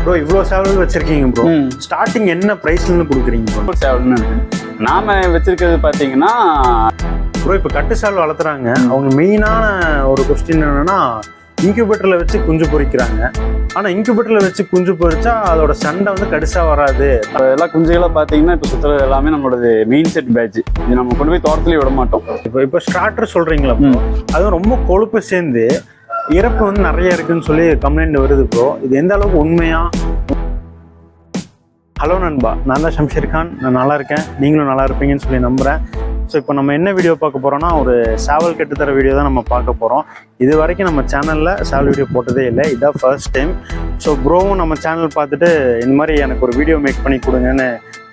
Bro இவ்வளோ சேவல் வச்சிருக்கீங்க ப்ரோ. ஸ்டார்டிங் என்ன ப்ரைஸ்லன்னு கொடுக்குறீங்க ப்ரோ? சேவல்னு நாம வச்சிருக்கிறது பார்த்தீங்கன்னா ப்ரோ இப்போ கட்டு சேவல் வளர்த்துறாங்க. அவங்க மெயினான ஒரு கொஸ்டின் என்னன்னா இன்குபேட்டரில் வச்சு குஞ்சு பொறிக்கிறாங்க. ஆனால் இன்குபேட்டரில் வச்சு குஞ்சு பொறிச்சா அதோட சண்டை வந்து கடுசாக வராது. எல்லா குஞ்சுகளை பார்த்தீங்கன்னா இப்போ சுற்றுறது எல்லாமே நம்மளோட மெயின் செட் பேட்ச். இது நம்ம கொண்டு போய் தோட்டத்துலேயே விட மாட்டோம். இப்போ ஸ்டார்டர் சொல்கிறீங்களா அதுவும் ரொம்ப கொழுப்பு சேர்ந்து இறப்பு வந்து நிறைய இருக்குன்னு சொல்லி கம்ப்ளைண்ட் வருது ப்ரோ. இது எந்த அளவுக்கு உண்மையா? ஹலோ நண்பா, நான் தான் ஷம்ஷீர் கான். நான் நல்லா இருக்கேன், நீங்களும் நல்லா இருப்பீங்கன்னு சொல்லி நம்புகிறேன். ஸோ இப்போ நம்ம என்ன வீடியோ பார்க்க போகிறோம்னா ஒரு சேவல் கட்டுத்தர வீடியோ தான் நம்ம பார்க்க போகிறோம். இது வரைக்கும் நம்ம சேனலில் சேவல் வீடியோ போட்டதே இல்லை, இதான் ஃபர்ஸ்ட் டைம். ஸோ ப்ரோவும் நம்ம சேனல் பார்த்துட்டு இந்த மாதிரி எனக்கு ஒரு வீடியோ மேக் பண்ணி கொடுங்கன்னு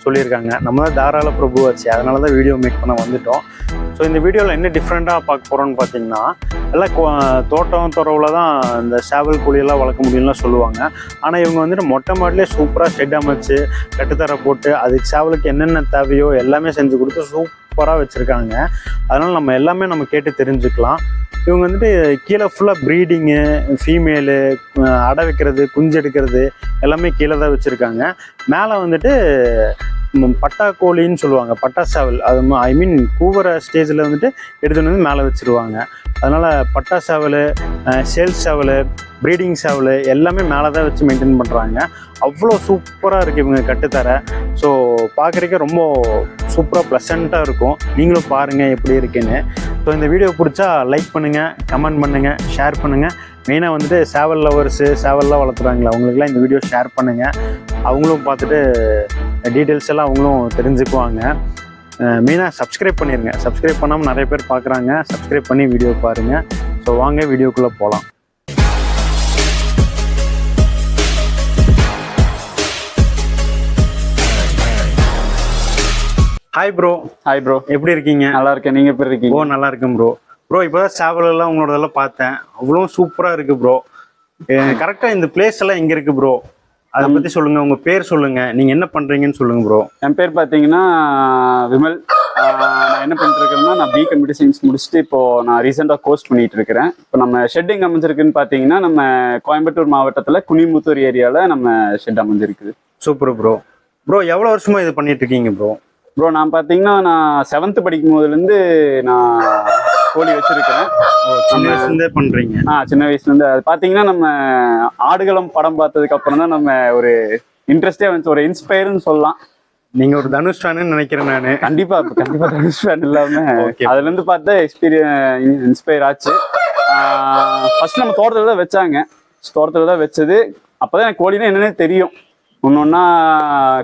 சொல்லியிருக்காங்க. நம்ம தான் தாராள பிரபு ஆச்சு, அதனால தான் வீடியோ மேக் பண்ண வந்துட்டோம். ஸோ இந்த வீடியோவில் என்ன டிஃப்ரெண்ட்டாக பார்க்க போகிறோன்னு பார்த்தீங்கன்னா எல்லாம் தோட்டம் துறவில் தான் இந்த சேவல் கோழியெல்லாம் வளர்க்க முடியும்லாம் சொல்லுவாங்க. ஆனால் இவங்க வந்துட்டு மொட்டை மாட்டிலே சூப்பராக ஷெட் அமைச்சு கட்டுத்தர போட்டு அதுக்கு சேவலுக்கு என்னென்ன தேவையோ எல்லாமே செஞ்சு கொடுத்து சூப்பராக வச்சுருக்காங்க. அதனால் நம்ம எல்லாமே நம்ம கேட்டு தெரிஞ்சுக்கலாம். இவங்க வந்துட்டு கீழே ஃபுல்லாக ப்ரீடிங்கு, ஃபீமேலு, அடை வைக்கிறது, குஞ்சு எடுக்கிறது எல்லாமே கீழே தான் வச்சுருக்காங்க. மேலே வந்துட்டு பட்டா கோழின்னு சொல்லுவாங்க, பட்டா சேவல், அது ஐ மீன் கூவுற ஸ்டேஜில் வந்துட்டு எடுத்துகிட்டு வந்து மேலே வச்சுருவாங்க. அதனால் பட்டா சேவல், சேல்ஸ் சேவல், ப்ரீடிங் சேவல் எல்லாமே மேலே தான் வச்சு மெயின்டைன் பண்ணுறாங்க. அவ்வளோ சூப்பராக இருக்குது இவங்க கட்டுத்தர. ஸோ பார்க்குறதுக்கே ரொம்ப சூப்பராக ப்ளசண்ட்டாக இருக்கும். நீங்களும் பாருங்கள் எப்படி இருக்குன்னு. ஸோ இந்த வீடியோ பிடிச்சா லைக் பண்ணுங்கள், கமெண்ட் பண்ணுங்கள், ஷேர் பண்ணுங்கள். மெயினாக வந்துட்டு சேவல் லவர்ஸு, சேவல்லாம் வளர்த்துறாங்களா அவங்களுக்குலாம் இந்த வீடியோ ஷேர் பண்ணுங்கள். அவங்களும் பார்த்துட்டு டீட்டெயில்ஸ் எல்லாம் அவங்களும் தெரிஞ்சுக்குவாங்க. மெயினாக சப்ஸ்கிரைப் பண்ணிடுங்க. சப்ஸ்கிரைப் பண்ணாமல் நிறைய பேர் பார்க்குறாங்க. சப்ஸ்கிரைப் பண்ணி வீடியோ பாருங்கள். ஸோ வாங்க வீடியோக்குள்ளே போகலாம். Hi bro. ஹாய் ப்ரோ, எப்படி இருக்கீங்க? நல்லா இருக்கேன், நீங்கள் எப்படி இருக்கீங்க? ஓ நல்லா இருக்கேன் ப்ரோ. ப்ரோ இப்போ தான் சேவலெல்லாம் உங்களோடதெல்லாம் பார்த்தேன், அவ்வளோ சூப்பராக இருக்குது ப்ரோ. கரெக்டாக இந்த பிளேஸ் எல்லாம் எங்கே இருக்குது ப்ரோ? அதை பற்றி சொல்லுங்கள், உங்கள் பேர் சொல்லுங்கள், நீங்கள் என்ன பண்ணுறீங்கன்னு சொல்லுங்கள் ப்ரோ. என் பேர் பார்த்தீங்கன்னா விமல். நான் என்ன பண்ணிட்டு இருக்கேன்னா, நான் பி கம்ப்யூட்டர் சயின்ஸ் முடிச்சுட்டு இப்போது நான் ரீசெண்டாக கோர்ஸ் பண்ணிகிட்டு இருக்கிறேன். இப்போ நம்ம ஷெட்டிங் அமைஞ்சிருக்குன்னு பார்த்தீங்கன்னா நம்ம கோயம்புத்தூர் மாவட்டத்தில் குனிமுத்தூர் ஏரியாவில் நம்ம ஷெட் அமைஞ்சிருக்குது. Super bro. ப்ரோ எவ்வளோ வருஷமாக இது பண்ணிட்டு இருக்கீங்க ப்ரோ? ப்ரோ நான் பார்த்தீங்கன்னா நான் 7th படிக்கும் போதுலேருந்து நான் கோழி வச்சிருக்கிறேன். சின்ன வயசுலேருந்தே பண்ணுறீங்க? சின்ன வயசுலேருந்து. அது பார்த்தீங்கன்னா நம்ம ஆடுகளம் படம் பார்த்ததுக்கு அப்புறம் தான் நம்ம ஒரு இன்ட்ரெஸ்டே வந்துச்சு, ஒரு இன்ஸ்பயர்னு சொல்லலாம். நீங்க ஒரு தனுஷ் ஃபேன்னு நினைக்கிறேன் நான். கண்டிப்பா தனுஷ் ஃபேன் இல்லாம அதுல இருந்து பார்த்தா இன்ஸ்பயர் ஆச்சு. ஃபர்ஸ்ட் நம்ம தோட்டத்துல தான் வச்சாங்க, தோட்டத்துல தான் வச்சது. அப்பதான் எனக்கு கோழினா என்னன்னே தெரியும். ஒன்னொன்னா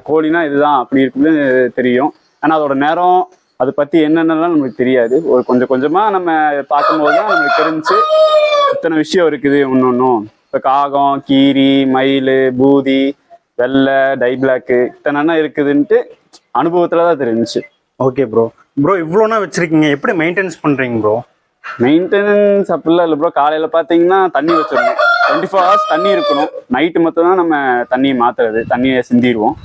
கோழினா இதுதான் அப்படி இருக்குன்னு தெரியும். ஆனா அதோட நேரம் அதை பத்தி என்னென்னலாம் நமக்கு தெரியாது. ஒரு கொஞ்சம் கொஞ்சமா நம்ம பார்க்கும்போது தான் நமக்கு தெரிஞ்சு இத்தனை விஷயம் இருக்குது ஒன்னொன்னும். இப்ப காகம், கீரி, மயில், பூதி, வெள்ளை, டை பிளாக்கு இத்தனை இருக்குதுன்ட்டு அனுபவத்துல தான் தெரிஞ்சிச்சு. Okay bro. ப்ரோ இவ்வளோனா வச்சிருக்கீங்க, எப்படி மெயின்டெனன்ஸ் பண்றீங்க ப்ரோ? மெயின்டெனன்ஸ் அப்படிலாம் இல்லை ப்ரோ. காலையில பார்த்தீங்கன்னா தண்ணி வச்சிடணும், 24 hours தண்ணி இருக்கணும். நைட்டு மட்டும் தான் நம்ம தண்ணியை மாத்துறது, தண்ணியை சிந்திடுவோம்.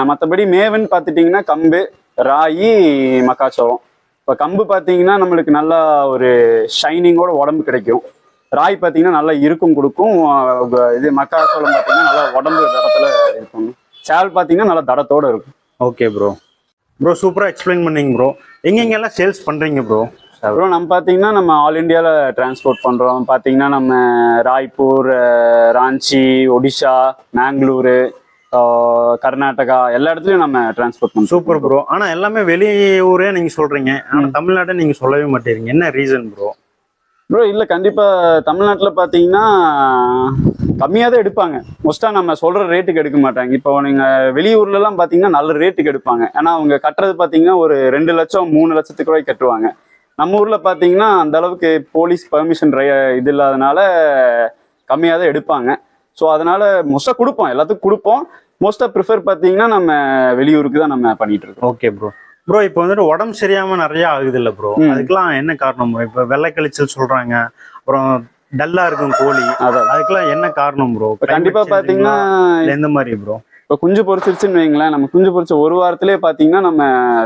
மற்றபடி மேவன்னு பார்த்துட்டிங்கன்னா கம்பு, ராகி, மக்காச்சோளம். இப்போ கம்பு பார்த்தீங்கன்னா நம்மளுக்கு நல்லா ஒரு ஷைனிங்கோட உடம்பு கிடைக்கும். ராகி பார்த்தீங்கன்னா நல்லா இருக்கும் கொடுக்கும். இது மக்காச்சோளம் பார்த்தீங்கன்னா நல்லா உடம்பு தடத்தில் இருக்கும். சேவல் பார்த்தீங்கன்னா நல்லா தடத்தோடு இருக்கும். Okay bro. ப்ரோ சூப்பராக எக்ஸ்பிளைன் பண்ணீங்க ப்ரோ. எங்கெங்கெல்லாம் சேல்ஸ் பண்ணுறீங்க ப்ரோ? ப்ரோ நம்ம பார்த்தீங்கன்னா நம்ம ஆல் இண்டியாவில் டிரான்ஸ்போர்ட் பண்ணுறோம். பார்த்தீங்கன்னா நம்ம ராய்ப்பூர், ராஞ்சி, ஒடிஷா, மேங்களூரு, கர்நாடகா எல்லா இடத்துலையும் நம்ம டிரான்ஸ்போர்ட் பண்ணுறோம். Super bro. ஆனால் எல்லாமே வெளியூரே நீங்கள் சொல்கிறீங்க, ஆனால் தமிழ்நாட்டை நீங்கள் சொல்லவே மாட்டேறீங்க, என்ன ரீசன் ப்ரோ? ப்ரோ இல்லை கண்டிப்பாக தமிழ்நாட்டில் பார்த்தீங்கன்னா கம்மியாக தான் எடுப்பாங்க. மோஸ்ட்டாக நம்ம சொல்கிற ரேட்டுக்கு எடுக்க மாட்டாங்க. இப்போ நீங்கள் வெளியூர்லலாம் பார்த்தீங்கன்னா நல்ல ரேட்டுக்கு எடுப்பாங்க. ஏன்னா அவங்க கட்டுறது பார்த்தீங்கன்னா ஒரு 2 லட்சம் 3 லட்சத்துக்கு ரூபாய் கட்டுவாங்க. நம்ம ஊரில் பார்த்தீங்கன்னா அந்த அளவுக்கு போலீஸ் பர்மிஷன் இது இல்லாதனால கம்மியாக தான் எடுப்பாங்க. ஸோ அதனால மோஸ்ட்டாக கொடுப்போம், எல்லாத்துக்கும் கொடுப்போம். மோஸ்ட்டாக ப்ரிஃபர் பார்த்தீங்கன்னா நம்ம வெளியூருக்கு தான் நம்ம பண்ணிட்டு இருக்கோம். Okay bro. ப்ரோ இப்போ வந்துட்டு உடம்பு சரியாம நிறைய ஆகுது இல்லை ப்ரோ? அதுக்கெல்லாம் என்ன காரணம் ப்ரோ? இப்போ வெள்ளை கழிச்சல் சொல்றாங்க, அப்புறம் டல்லா இருக்கும் கோழி, அதுக்கெல்லாம் என்ன காரணம் ப்ரோ? கண்டிப்பா பாத்தீங்கன்னா எந்த மாதிரி ப்ரோ? இப்போ குஞ்சு பொறிச்சிருச்சுன்னு வைங்களேன், நம்ம குஞ்சு பொறிச்ச ஒரு வாரத்திலே பாத்தீங்கன்னா நம்ம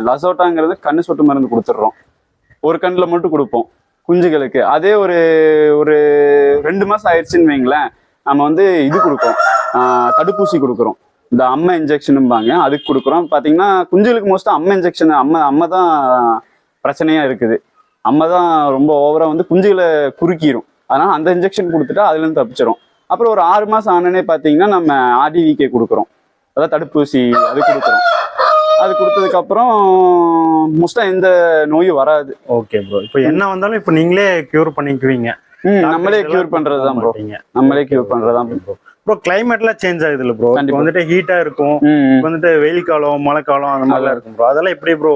லசோட்டாங்கிறது கண்ணு சொட்டு மருந்து கொடுத்துட்றோம். ஒரு கண்ணில் மட்டும் கொடுப்போம் குஞ்சுகளுக்கு. அதே ஒரு 2 மாசம் ஆயிடுச்சுன்னு வைங்களேன், நம்ம வந்து இது கொடுப்போம், தடுப்பூசி கொடுக்குறோம். இந்த அம்மை இன்ஜெக்ஷனும்பாங்க, அதுக்கு கொடுக்குறோம். பார்த்தீங்கன்னா குஞ்சுகளுக்கு மோஸ்ட்டாக அம்மை இன்ஜெக்ஷன் அம்மை தான் பிரச்சனையாக இருக்குது. அம்மை தான் ரொம்ப ஓவராக வந்து குஞ்சுகளை குறுக்கிடும். அதனால் அந்த இன்ஜெக்ஷன் கொடுத்துட்டா அதுலேருந்து தப்பிச்சிடும். அப்புறம் ஒரு 6 மாதம் ஆனனே பார்த்தீங்கன்னா நம்ம RDVK கொடுக்குறோம், அதாவது தடுப்பூசி அது கொடுக்குறோம். அது கொடுத்ததுக்கப்புறம் மோஸ்ட்டாக எந்த நோயும் வராது. Okay bro. இப்போ என்ன வந்தாலும் இப்போ நீங்களே க்யூர் பண்ணிக்குவீங்க? நம்மளே கியூர் பண்றது தான் ப்ரோ. நம்மளே கியூர் பண்றது தான் ப்ரோ. ப்ரோ கிளைமேட்லாம் சேஞ்ச் ஆகுது இல்ல ப்ரோ? வந்துட்டு ஹீட்டா இருக்கும், வந்துட்டு வெயில் காலம் மழை காலம் அந்த மாதிரிலாம் இருக்கும் ப்ரோ. அதெல்லாம் எப்படி ப்ரோ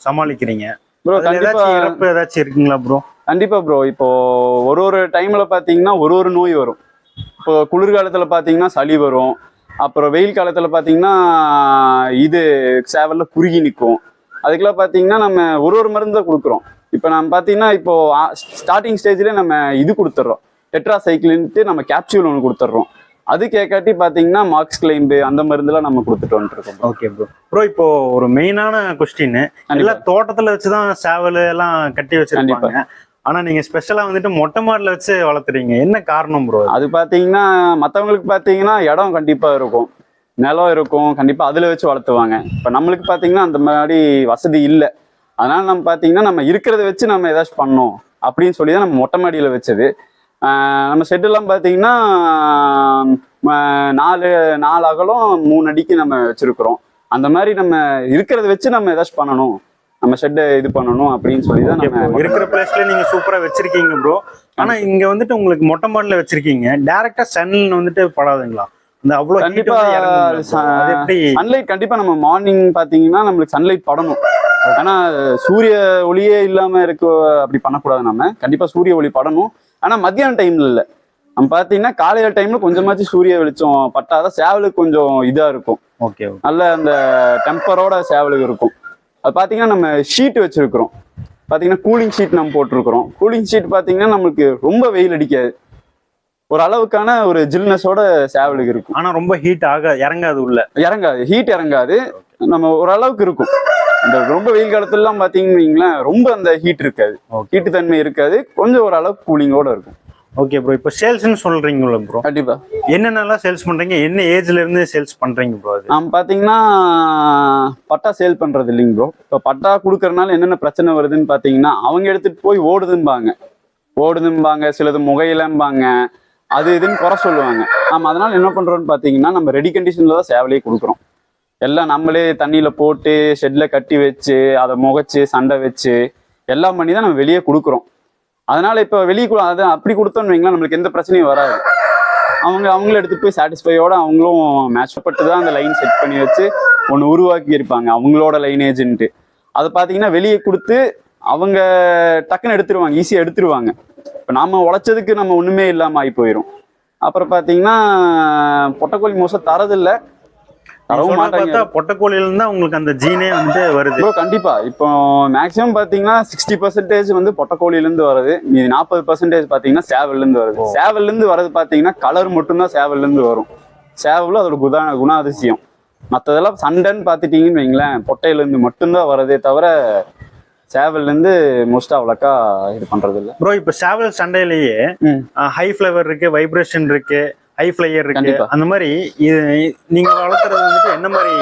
சமாளிக்கிறீங்க ப்ரோ? கண்டிப்பா இறப்பு ஏதாச்சும் இருக்குங்களா ப்ரோ? கண்டிப்பா ப்ரோ. இப்போ ஒரு டைம்ல பாத்தீங்கன்னா ஒரு நோய் வரும். இப்போ குளிர்காலத்துல பாத்தீங்கன்னா சளி வரும். அப்புறம் வெயில் காலத்துல பாத்தீங்கன்னா இது சேவல்ல குறுகி நிற்கும். அதுக்கெல்லாம் பாத்தீங்கன்னா நம்ம ஒரு மருந்து தான் கொடுக்குறோம். இப்போ நம்ம பார்த்தீங்கன்னா இப்போ ஸ்டார்டிங் ஸ்டேஜ்லேயே நம்ம இது கொடுத்துட்றோம், டெட்ராசைக்ளின்ட்டு நம்ம கேப்சூல் ஒன்று கொடுத்துட்றோம். அது கேட்காட்டி பார்த்தீங்கன்னா மார்க்ஸ் கிளைம்பு அந்த மருந்துலாம் நம்ம கொடுத்துட்டு வந்துருக்கோம். Okay bro. ப்ரோ இப்போ ஒரு மெயினான கொஸ்டின், எல்லாம் தோட்டத்தில் வச்சு தான் சேவல் எல்லாம் கட்டி வச்சிருப்பாங்க. ஆனால் நீங்கள் ஸ்பெஷலாக வந்துட்டு மொட்டை மாடில் வச்சு வளர்த்துறீங்க, என்ன காரணம் ப்ரோ? அது பார்த்தீங்கன்னா மற்றவங்களுக்கு பார்த்தீங்கன்னா இடம் கண்டிப்பாக இருக்கும், நிலம் இருக்கும், கண்டிப்பாக அதில் வச்சு வளர்த்துவாங்க. இப்போ நம்மளுக்கு பார்த்தீங்கன்னா அந்த மாதிரி வசதி இல்லை. அதனால நம்ம பார்த்தீங்கன்னா நம்ம இருக்கிறத வச்சு நம்ம ஏதாச்சும் பண்ணோம் அப்படின்னு சொல்லி தான் நம்ம மொட்டை மாடியில் வச்சது. நம்ம ஷெட்டெல்லாம் பார்த்தீங்கன்னா 4 அகலம் 3 அடிக்கு நம்ம வச்சிருக்கிறோம். அந்த மாதிரி நம்ம இருக்கிறத வச்சு நம்ம ஏதாச்சும் பண்ணணும், நம்ம ஷெட்டை இது பண்ணணும் அப்படின்னு சொல்லி தான் நம்ம இருக்கிற பிளேஸ்ல நீங்க சூப்பரா வச்சிருக்கீங்க ப்ரோ. ஆனா இங்க வந்துட்டு உங்களுக்கு மொட்டை மாடியில் வச்சிருக்கீங்க, டைரக்டா சன்ல வந்துட்டு படாதுங்களா? கண்டிப்பா சன்லைட் கண்டிப்பா நம்ம மார்னிங் பாத்தீங்கன்னா நம்மளுக்கு சன்லைட் படணும். ஆனா சூரிய ஒளியே இல்லாம இருக்க அப்படி பண்ணக்கூடாது. நம்ம கண்டிப்பா சூரிய ஒளி படணும். ஆனா மத்தியான டைம்ல இல்ல, நம்ம பாத்தீங்கன்னா காலையில டைம்ல கொஞ்சமாச்சும் சூரிய வெளிச்சம் பட்டாதான் சேவலுக்கு கொஞ்சம் இதா இருக்கும். ஓகே, நல்ல அந்த டெம்பரோட சேவலுக்கு இருக்கும். அது பாத்தீங்கன்னா நம்ம ஷீட் வச்சிருக்கிறோம், பாத்தீங்கன்னா கூலிங் ஷீட் நம்ம போட்டிருக்கிறோம். கூலிங் ஷீட் பாத்தீங்கன்னா நம்மளுக்கு ரொம்ப வெயில் அடிக்காது, ஒரு அளவுக்கான ஒரு ஜில்னஸோட சேவலுக்கு இருக்கும். ஆனா ரொம்ப ஹீட் இறங்காது, உள்ள இறங்காது, ஹீட் இறங்காது, நம்ம ஓரளவுக்கு இருக்கும். இந்த ரொம்ப வெயில் காலத்துலலாம் பாத்தீங்கன்னா ரொம்ப அந்த ஹீட் இருக்காது, ஹீட்டு தன்மை இருக்காது, கொஞ்சம் ஓரளவுக்கு கூலிங்கோட இருக்கும். Okay bro. இப்போ சேல்ஸ்ன்னு சொல்றீங்களா ப்ரோ? கண்டிப்பா. என்னென்னலாம் சேல்ஸ் பண்றீங்க, என்ன ஏஜ்ல இருந்து சேல்ஸ் பண்றீங்க ப்ரோ? நம்ம பாத்தீங்கன்னா பட்டா சேல் பண்றது இல்லைங்க ப்ரோ. இப்போ பட்டா கொடுக்கறதுனால என்னென்ன பிரச்சனை வருதுன்னு பாத்தீங்கன்னா அவங்க எடுத்துட்டு போய் ஓடுதும்பாங்க, சிலது முகையிலம்பாங்க, அது இதுன்னு குறை சொல்லுவாங்க. நம்ம அதனால என்ன பண்றோம்னு பாத்தீங்கன்னா நம்ம ரெடி கண்டிஷன்ல தான் சேவலையே கொடுக்குறோம். எல்லாம் நம்மளே தண்ணியில போட்டு ஷெட்ல கட்டி வச்சு அதை முகைச்சு சண்டை வச்சு எல்லாம் பண்ணி தான் நம்ம வெளியே கொடுக்குறோம். அதனால இப்போ வெளியே அதை அப்படி கொடுத்தோன்னு வைங்களா நம்மளுக்கு எந்த பிரச்சனையும் வராது. அவங்களும் எடுத்துட்டு போய் சாட்டிஸ்ஃபையோட அவங்களும் மேட்ச் பட்டு தான் அந்த லைன் செட் பண்ணி வச்சு ஒன்று உருவாக்கி இருப்பாங்க அவங்களோட லைனேஜ்ன்ட்டு. அதை பார்த்தீங்கன்னா வெளியே கொடுத்து அவங்க டக்குன்னு எடுத்துருவாங்க, ஈஸியாக எடுத்துருவாங்க. இப்போ நாம உழைச்சதுக்கு நம்ம ஒன்றுமே இல்லாமல் ஆகி போயிடும். அப்புறம் பார்த்தீங்கன்னா பொட்டைக்கோழி மோசம் தரதில்லை, பொட்டைக்கோழில இருந்தா உங்களுக்கு அந்த ஜீனே வந்து வருது. கண்டிப்பா. இப்போ மேக்சிமம் பாத்தீங்கன்னா 60% வந்து பொட்டைக்கோழில இருந்து வருது, மீதி 40% பாத்தீங்கன்னா சேவல்ல இருந்து வருது. சேவல்ல இருந்து வரது பாத்தீங்கன்னா கலர் மட்டும்தான் சேவல்ல இருந்து வரும். சேவல் அதோட குணாதிசயம். மற்றதெல்லாம் சண்டைன்னு பாத்துட்டீங்கன்னு வைங்களேன், பொட்டையில இருந்து மட்டும்தான் வரதே தவிர சேவல்ல இருந்து மோஸ்டா அவ்வளோக்கா இது பண்றது இல்லை ப்ரோ. இப்போ சேவல் சண்டையிலேயே ஹை ஃபிளவர் இருக்கு, வைப்ரேஷன் இருக்கு, ஹை ஃபிளையர் இருக்கு, அந்த மாதிரி நீங்க வளர்த்துறது வந்துட்டு என்ன மாதிரி?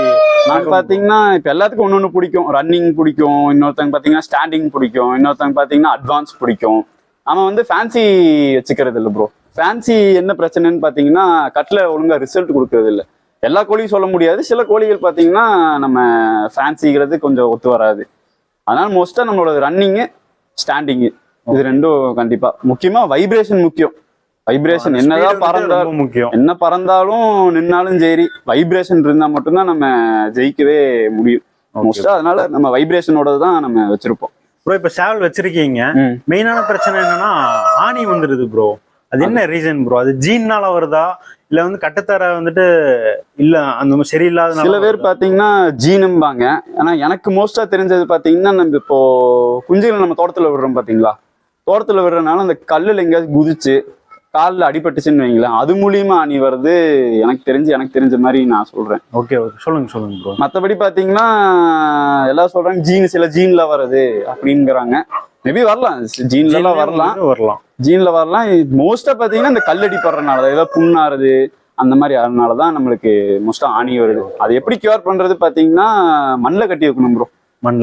நான் பாத்தீங்கன்னா இப்ப எல்லாத்துக்கும் ஒன்னொன்னு பிடிக்கும். ரன்னிங் பிடிக்கும், இன்னொருத்தங்க பாத்தீங்கன்னா ஸ்டாண்டிங் பிடிக்கும், இன்னொருத்தங்க பாத்தீங்கன்னா அட்வான்ஸ் பிடிக்கும். அவன் வந்து ஃபேன்சி வச்சுக்கிறது இல்லை ப்ரோ. ஃபேன்சி என்ன பிரச்சனைன்னு பாத்தீங்கன்னா கட்ல ஒழுங்கா ரிசல்ட் கொடுக்கறது இல்லை. எல்லா கோழியும் சொல்ல முடியாது, சில கோழிகள் பாத்தீங்கன்னா நம்ம ஃபேன்சிங்கிறது கொஞ்சம் ஒத்து வராது. அதனால மோஸ்டா நம்மளோட ரன்னிங்கு ஸ்டாண்டிங்கு இது ரெண்டும் கண்டிப்பா முக்கியமா. வைப்ரேஷன் முக்கியம். வைப்ரேஷன் என்னதான் பறந்தாலும் முக்கியம், என்ன பறந்தாலும் நின்னாலும் சரி, வைப்ரேஷன் இருந்தா மட்டும்தான் நம்ம ஜெயிக்கவே முடியும் மோஸ்டா. அதனால நம்ம வைப்ரேஷனோட தான் நம்ம வச்சிருப்போம் ப்ரோ. இப்ப சேவல் வச்சிருக்கீங்க, மெயினான பிரச்சனை என்னன்னா ஆணி வந்துருது ப்ரோ. அது என்ன ரீசன் ப்ரோ? அது ஜீன்னால வருதா இல்ல வந்து கட்டுத்தர வந்துட்டு இல்ல அந்த சரியில்லாத? சில பேர் பாத்தீங்கன்னா ஜீனும்பாங்க. ஆனா எனக்கு மோஸ்டா தெரிஞ்சது பாத்தீங்கன்னா நம்ம இப்போ குஞ்சுகளை நம்ம தோட்டத்துல விடுறோம் பாத்தீங்களா, தோட்டத்துல விடுறதுனால அந்த கல்லுல எங்கேயாவது குதிச்சு காலில் அடிபட்டுச்சுன்னு வைங்களேன், அது மூலியமா அணி வருது எனக்கு தெரிஞ்ச மாதிரி நான் சொல்றேன். ஓகே ஓகே, சொல்லுங்க ப்ரோ. மற்றபடி பாத்தீங்கன்னா எல்லாரும் சொல்றாங்க சில ஜீன்ல வருது அப்படிங்கிறாங்க. மேபி வரலாம், ஜீன்ல வரலாம். ஜீன்ல வரலாம். மோஸ்டா பாத்தீங்கன்னா இந்த கல்லடி படுறதுனால ஏதாவது புண்ணாருது அந்த மாதிரி அதனாலதான் நம்மளுக்கு மோஸ்டா ஆணி வருது. அது எப்படி கியூர் பண்றது பாத்தீங்கன்னா மண்ணில் கட்டி வைக்கணும் ப்ரோ.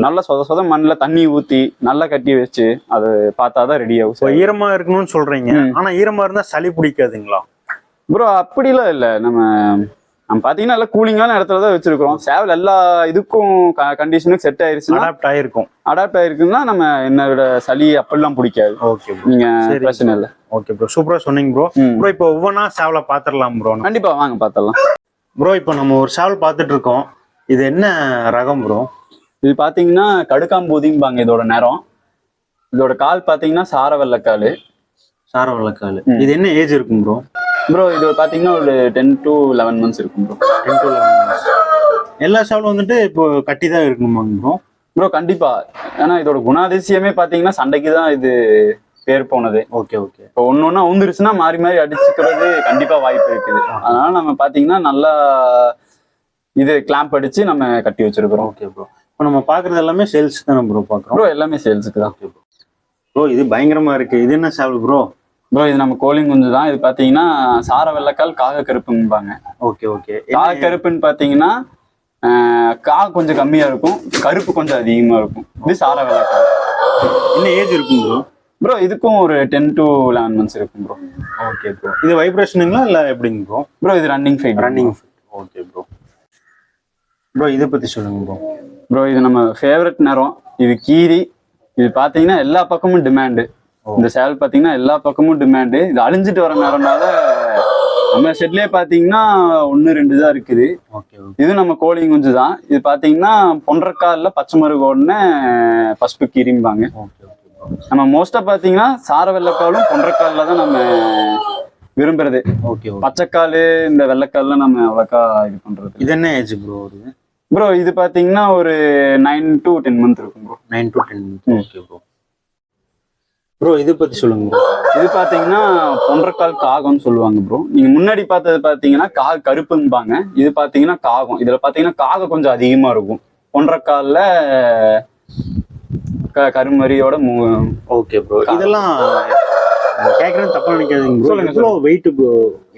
நல்லா சொத மண்ணில் தண்ணி ஊத்தி நல்லா கட்டி வச்சு அது பார்த்தாதான் ரெடி ஆகும். ஈரமா இருக்கணும்னு சொல்றீங்க, ஆனா ஈரமா இருந்தா சளி பிடிக்காதுங்களா ப்ரோ? அப்படிலாம் இல்லை. நம்ம பாத்தீங்கன்னா நல்லா கூலிங்கான இடத்துல தான் வச்சிருக்கிறோம். சேவல் எல்லா இதுக்கும் கண்டிஷனுக்கு செட் ஆயிருச்சுன்னா அடாப்ட் ஆயிருக்குன்னா நம்ம என்னோட சளி அப்படிலாம் பிடிக்காது. ஓகே, நீங்க பிரச்சனை இல்லை. ஓகே ப்ரோ, சூப்பரா சொன்னீங்க ப்ரோ. ப்ரோ இப்போ ஒவ்வொன்றா சேவலை பாத்துடலாம் ப்ரோ. கண்டிப்பா வாங்க பாத்திரலாம் ப்ரோ. இப்போ நம்ம ஒரு சேவல் பார்த்துட்டு இருக்கோம், இது என்ன ரகம் ப்ரோ? இது பாத்தீங்கன்னா கடுக்காம்பூதிம்பாங்க இதோட நேரம். இதோட கால் பாத்தீங்கன்னா சார வெள்ளக்கால். இது என்ன ஏஜ் இருக்கும் ப்ரோ? ப்ரோ இது பாத்தீங்கன்னா ஒரு 10 to 11 months இருக்கும் ப்ரோ. 10 to 11 months. எல்லா சேவலும் வந்துட்டு இப்போ கட்டி தான் இருக்கணுமாங்க ப்ரோ? ப்ரோ கண்டிப்பா. ஏன்னா இதோட குணாதிசயமே பாத்தீங்கன்னா சண்டைக்கு தான் இது பேர் போனது. ஓகே. இப்போ ஒன்னொன்னா ஊந்துருச்சுன்னா மாறி மாறி அடிச்சுக்கிறது கண்டிப்பா வாய்ப்பு இருக்குது. அதனால நம்ம பாத்தீங்கன்னா நல்லா இது கிளாம்ப் அடிச்சு நம்ம கட்டி வச்சிருக்கிறோம். Okay bro. இப்போ நம்ம பாக்குறது எல்லாமே சேல்ஸ் தானே ப்ரோ பாக்குறோம்? ப்ரோ எல்லாமே சேல்ஸுக்கு தான். ப்ரோ இது பயங்கரமா இருக்கு, இது என்ன சேவல் ப்ரோ? ப்ரோ இது நம்ம கோலிங் குஞ்சு தான். இது பாத்தீங்கன்னா சார வெள்ளக்கால் காக கருப்பும்பாங்க. ஓகே. காக கருப்புன்னு பாத்தீங்கன்னா காக கொஞ்சம் கம்மியா இருக்கும், கருப்பு கொஞ்சம் அதிகமா இருக்கும். இது சார வெள்ளக்கால். என்ன ஏஜ் இருக்கும் ப்ரோ? ப்ரோ இதுக்கும் ஒரு 10 to 11 months இருக்கும் ப்ரோ. Okay bro. இது வைப்ரேஷனுங்களா இல்ல எப்படிங்க ப்ரோ? ப்ரோ இது running fight. Okay bro. Bro இதை பத்தி சொல்லுங்க ப்ரோ. ப்ரோ இது நம்ம ஃபேவரட் நேரம். இது கீரி. இது பாத்தீங்கன்னா எல்லா பக்கமும் டிமாண்டு. இந்த சேவல் பாத்தீங்கன்னா எல்லா பக்கமும் டிமாண்டு. இது அழிஞ்சிட்டு வர நேரம்னால நம்ம செட்லயே பாத்தீங்கன்னா 1-2 தான் இருக்குது. இது நம்ம கோழிங் குஞ்சு தான். இது பாத்தீங்கன்னா பொன்றக்கால்ல பச்சை மருகோடனே பசுப்பு கீரிம்பாங்க. நம்ம மோஸ்டா பாத்தீங்கன்னா சார வெள்ளைக்காலும் பொன்றக்கால்ல தான் நம்ம விரும்புறது. பச்சைக்கால் இந்த வெள்ளைக்கால்லாம் நம்ம அவ்வளோக்கா இது பண்றது. இது என்ன ஏஜ் ப்ரோ? ப்ரோ இது பாத்தீங்கன்னா ஒரு 9 to 10 months இருக்கும் bro. 9 to 10 months. Okay bro. Bro இதை பத்தி சொல்லுங்க ப்ரோ. இது பாத்தீங்கன்னா பொன்றக்கால் காகம்னு சொல்லுவாங்க ப்ரோ. நீங்க முன்னாடி பார்த்தது பாத்தீங்கன்னா காக கருப்பும்பாங்க. இது பாத்தீங்கன்னா காகம். இதுல பாத்தீங்கன்னா காகம் கொஞ்சம் அதிகமா இருக்கும். பொன்றக்கால்ல கருமரியோட. Okay bro. இதெல்லாம் கேக்குறது தப்பா நினைக்காதீங்க ப்ரோ.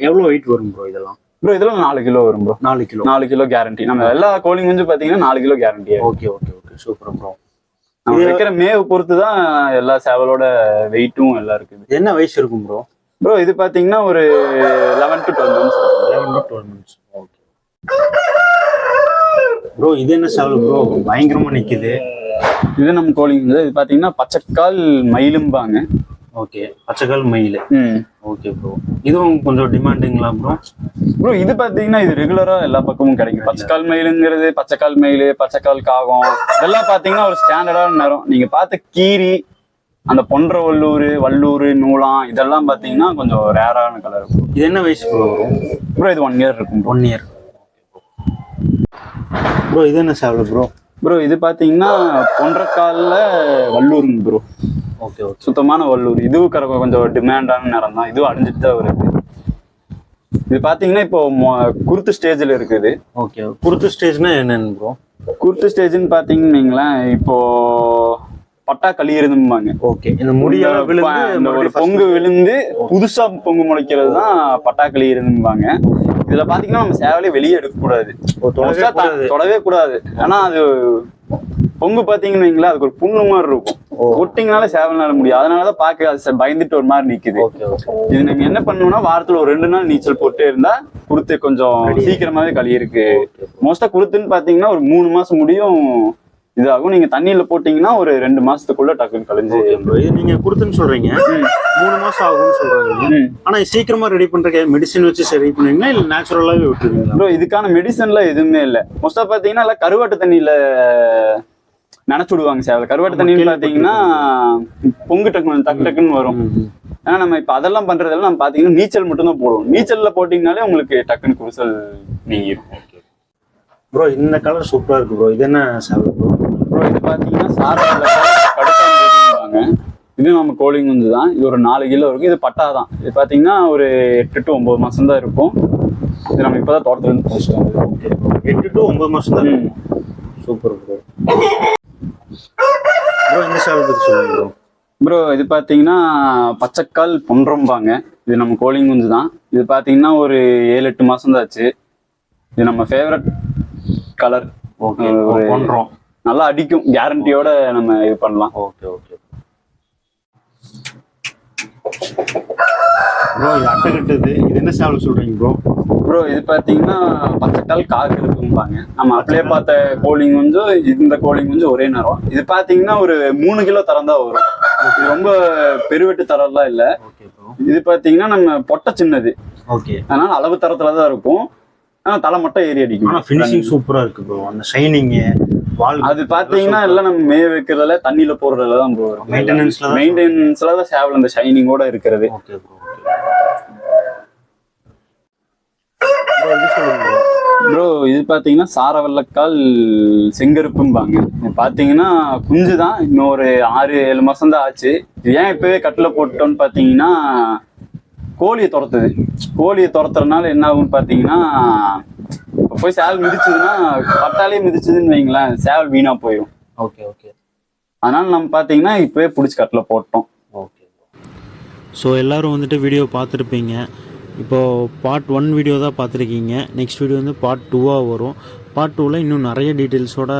எவ்வளவு வெயிட் வரும் ப்ரோ இதெல்லாம்? ப்ரோ இதெல்லாம் 4 கிலோ வரும் ப்ரோ. 4 kilo guarantee. நம்ம எல்லா கோழிங் குஞ்சு பாத்தீங்கன்னா 4 kilo guarantee. Okay. Super bro. நம்ம வைக்கிற மேவு பொறுத்து தான் எல்லா சேவலோட வெயிட்டும் எல்லாம் இருக்குது. என்ன வயசு இருக்கும் ப்ரோ? ப்ரோ இது பாத்தீங்கன்னா ஒரு 11 to 12 months. 11 to 12 months. Okay bro. இது என்ன சேவல் ப்ரோ? பயங்கரமா நிக்குது. இது நம்ம கோழிங். இது பாத்தீங்கன்னா பச்சைக்கால் மயிலும்பாங்க. ஓகே, பச்சைக்கால் மயில். Okay bro. இதுவும் கொஞ்சம் டிமாண்டுங்களா ப்ரோ? ப்ரோ இது பாத்தீங்கன்னா இது ரெகுலரா எல்லா பக்கமும் கிடைக்கும். பச்சைக்கால் மயிலுங்கிறது, பச்சைக்கால் மயில், பச்சைக்கால் காகம் இதெல்லாம் பாத்தீங்கன்னா ஒரு ஸ்டாண்டர்டான நேரம். நீங்க பார்த்த கீரி, அந்த பொன்ற வல்லூர், நூலாம் இதெல்லாம் பாத்தீங்கன்னா கொஞ்சம் ரேரான கலர் இருக்கும். இது என்ன வயசு ப்ரோ வரும்? ப்ரோ இது 1 year இருக்கும். 1 year. ப்ரோ இது என்ன சேவல் ப்ரோ? ப்ரோ இது பாத்தீங்கன்னா பொன்றக்கால்ல வல்லூருங்க ப்ரோ. ஓகே. சுத்தமான வல்லூர். இதுவும் கொஞ்சம் டிமாண்டான நேரம் தான். இதுவும் அழிஞ்சிட்டு தான் வருது. இது பாத்தீங்கன்னா இப்போ குருத்து ஸ்டேஜ்ல இருக்குது. ஓகே. குருத்து ஸ்டேஜ்னா என்னன்னு ப்ரோ? குருத்து ஸ்டேஜ்னு பாத்தீங்கன்னு வைங்களேன், இப்போ பட்டா கழியிருந்தும்பாங்க. ஓகே. இந்த முடிய ஒரு பொங்கு விழுந்து புதுசா பொங்கு முளைக்கிறது தான் பட்டா கழியிருந்தும்பாங்க. இதுல பாத்தீங்கன்னா நம்ம சேவலே வெளியே எடுக்க கூடாது, தொடவே கூடாது. ஆனா அது பொங்கு பாத்தீங்கன்னு வைங்களேன், அதுக்கு ஒரு புண்ணு மாதிரி இருக்கும். ஒட்டிங்கனால சேவல்னால முடியும். அதனாலதான் பாக்க பயந்துட்டு ஒரு மாதிரி நிக்குது. இது நீங்க என்ன பண்ணணும்னா வாரத்துல ஒரு 2 நாள் நீச்சல் போட்டே இருந்தா குருத்து கொஞ்சம் சீக்கிரமாவே களி இருக்கு. மோஸ்டா குருத்துன்னு பாத்தீங்கன்னா ஒரு 3 மாசம் முடியும் இதாகும். நீங்க தண்ணியில போட்டீங்கன்னா ஒரு 2 மாசத்துக்குள்ள டக்குன்னு கழிஞ்சு. இது நீங்க குருத்துன்னு சொல்றீங்க, 3 மாசம் ஆகும்னு சொல்றாங்க. ஆனா சீக்கிரமா ரெடி பண்றதுக்கு மெடிசன் வச்சு ரெடி பண்ணுவீங்களா இல்ல நேச்சுரலாவே விட்டுருவீங்களா? ப்ரோ இதுக்கான மெடிசன்ல எதுவுமே இல்ல. மோஸ்டா பாத்தீங்கன்னா எல்லாம் கருவாட்டு தண்ணியில நினைச்சு விடுவாங்க சேவல். கருவாட்டு தண்ணின்னு பாத்தீங்கன்னா பொங்கு டக்குன்னு வரும். ஏன்னா நம்ம இப்ப அதெல்லாம் பண்றதெல்லாம் நம்ம பாத்தீங்கன்னா நீச்சல் மட்டும் தான் போடுவோம். நீச்சல்ல போட்டீங்கன்னாலே உங்களுக்கு டக்குன்னு குருசல் நீங்கிரும். ப்ரோ இந்த கலர் சூப்பரா இருக்கு ப்ரோ. இது என்ன சேவல் ப்ரோ? ப்ரோ இது பாத்தீங்கன்னா கடுக்காங்க. இது நம்ம கோழிங் குஞ்சு தான். இது ஒரு 4 கிலோ இருக்கும். இது பட்டா தான். இது பாத்தீங்கன்னா ஒரு 8 to 9 மாசம் தான் இருக்கும். இது நம்ம இப்பதான் தோட்டத்துல இருந்து பிடிச்சிட்டோம். 8 to 9 மாசம் தான். Super bro. ப்ரோ இந்த சேவல் பத்தி சொல்லுங்க ப்ரோ. ப்ரோ இது பார்த்தீங்கன்னா பச்சைக்கால் பொன்றம்பாங்க. இது நம்ம கோழி குஞ்சு தான். இது பார்த்தீங்கன்னா ஒரு 7-8 மாசம் தான் ஆச்சு. இது நம்ம ஃபேவரட் கலர். ஓகே பண்றோம். நல்லா அடிக்கும், கேரண்டியோட நம்ம இது பண்ணலாம். Okay okay bro. இது அட்டை கட்டுது, இது என்ன சேவல் சொல்றீங்க ப்ரோ? ப்ரோ இது பார்த்தீங்கன்னா பச்சைக்கால் காக்கெடுப்பும்பாங்க. நம்ம அப்படியே பார்த்த கோழி குஞ்சும் இந்த கோழி குஞ்சும் ஒரே நேரம். இது பார்த்தீங்கன்னா ஒரு 3 கிலோ தரம் தான் வரும். இது ரொம்ப பெருவெட்டு தரம்லாம் இல்லை. இது பார்த்தீங்கன்னா நம்ம பொட்டை சின்னது. ஓகே. அதனால அளவு தரத்துல தான் இருக்கும். ஆனால் தலை மட்டும் ஏறி அடிக்கும். ஆனால் ஃபினிஷிங் சூப்பராக இருக்கு ப்ரோ. அந்த ஷைனிங்கு வால் அது பார்த்தீங்கன்னா எல்லாம் நம்ம மேய வைக்கிறதுல தண்ணியில போடுறதுல தான் ப்ரோ. மெயின்டெனன்ஸ்ல தான் சேவல் அந்த ஷைனிங்கோட இருக்கிறது. Okay bro. ப்ரோ இது பார்த்தீங்கன்னா சாரவெள்ளக்கால் செங்கருப்பும்பாங்க. இது பார்த்தீங்கன்னா குஞ்சு தான், இன்னும் ஒரு 6-7 மாசம் தான் ஆச்சு. இது ஏன் இப்பவே கட்டில் போட்டோன்னு பார்த்தீங்கன்னா கோழியை துரத்துது. கோழியை துரத்துறதுனால என்ன ஆகும்னு பார்த்தீங்கன்னா போய் சேவல் மிதிச்சதுன்னா பட்டாலே மிதிச்சதுன்னு வைங்களேன், சேவல் வீணா போயிடும். Okay okay. அதனால நம்ம பார்த்தீங்கன்னா இப்பவே பிடிச்சி கட்டில் போட்டோம். ஓகே. ஸோ எல்லோரும் வந்துட்டு வீடியோ பார்த்துருப்பீங்க. இப்போது பார்ட் 1 வீடியோ தான் பார்த்துருக்கீங்க. நெக்ஸ்ட் வீடியோ வந்து பார்ட் 2ஆக வரும். பார்ட் 2ல் இன்னும் நிறைய டீட்டெயில்ஸோடு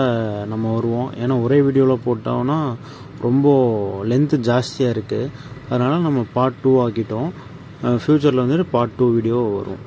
நம்ம வருவோம். ஏன்னா ஒரே வீடியோவில் போட்டோம்னா ரொம்ப லென்த்து ஜாஸ்தியாக இருக்குது. அதனால் நம்ம பார்ட் 2 ஆக்கிட்டோம். ஃப்யூச்சரில் வந்துட்டு பார்ட் 2 வீடியோ வரும்.